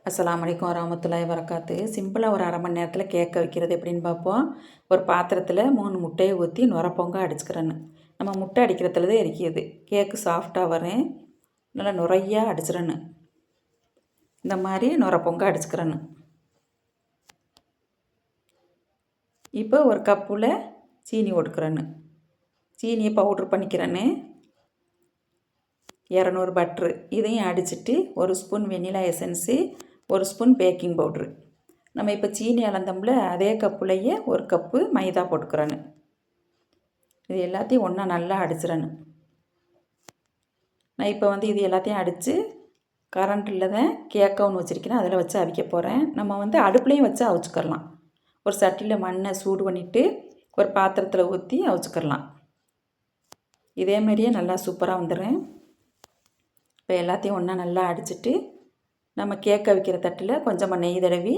அஸ்ஸலாமு அலைக்கும் வரஹ்மத்துல்லாஹி வரகாத்து. சிம்பிளாக ஒரு அரை மணி நேரத்தில் கேக்க வைக்கிறது எப்படின்னு பார்ப்போம். ஒரு பாத்திரத்தில் 3 முட்டையை ஊற்றி நுரப்பொங்க அடிச்சுக்கிறேன்னு. நம்ம முட்டை அடிக்கிறதுல தான் இருக்குது. கேக்கு சாஃப்டாக வரும். நல்லா நுரையாக அடிச்சிடன்னு. இந்த மாதிரி நுரப்பொங்க அடிச்சுக்கிறேன்னு. இப்போ ஒரு கப்பில் சீனி போட்டுக்கிறேன்னு. சீனியை பவுட்ரு பண்ணிக்கிறேன்னு. 200 பட்ரு இதையும் அடிச்சுட்டு 1 ஸ்பூன் வெண்ணிலா எசன்ஸு, 1 ஸ்பூன் பேக்கிங் பவுட்ரு. நம்ம இப்போ சீனி அளந்தோம்ல அதே கப்புலையே 1 கப்பு மைதா போட்டுக்கிறேன்னு. இது எல்லாத்தையும் ஒன்றா நல்லா அடிச்சிடணும். நான் இப்போ இது எல்லாத்தையும் அடித்து கரண்ட்டில் தான் கேக் ஒன்று வச்சுருக்கேன், அதில் வச்சு அவிக்க போகிறேன். நம்ம அடுப்புலையும் வச்சு அவிச்சுக்கிறலாம். ஒரு சட்டியில் மண்ணை சூடு பண்ணிவிட்டு ஒரு பாத்திரத்தில் ஊற்றி அவிச்சுக்கிறலாம். இதே மாதிரியே நல்லா சூப்பராக வந்துடுறேன். இப்போ எல்லாத்தையும் ஒன்றா நல்லா அடிச்சுட்டு நம்ம கேக் அவிக்கிற தட்டில் கொஞ்சமாக நெய் தடவி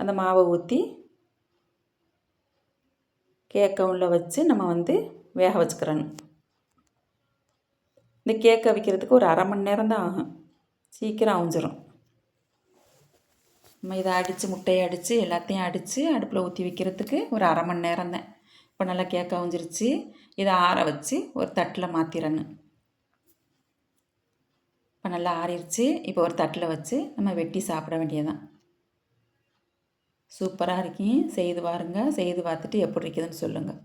அந்த மாவை ஊற்றி கேக்கை உள்ளே வச்சு நம்ம வேக வச்சுக்கிறணும். இந்த கேக் அவிக்கிறதுக்கு ஒரு அரை மணி நேரம் தான் ஆகும். சீக்கிரம் அவிஞ்சிரும். நம்ம இதை அடித்து முட்டையை அடித்து எல்லாத்தையும் அடித்து அடுப்பில் ஊற்றி வைக்கிறதுக்கு ஒரு அரை மணி நேரம் தான். இப்போ நல்லா கேக் அவிஞ்சிருச்சு. இதை ஆற வச்சு ஒரு தட்டில் மாற்றிடணும். இப்போ நல்லா ஆறிடுச்சு. இப்போ ஒரு தட்டில் வச்சு நம்ம வெட்டி சாப்பிட வேண்டியதான். சூப்பராக இருக்கும். செய்து பாருங்கள். செய்து பார்த்துட்டு எப்படி இருக்குதுன்னு சொல்லுங்கள்.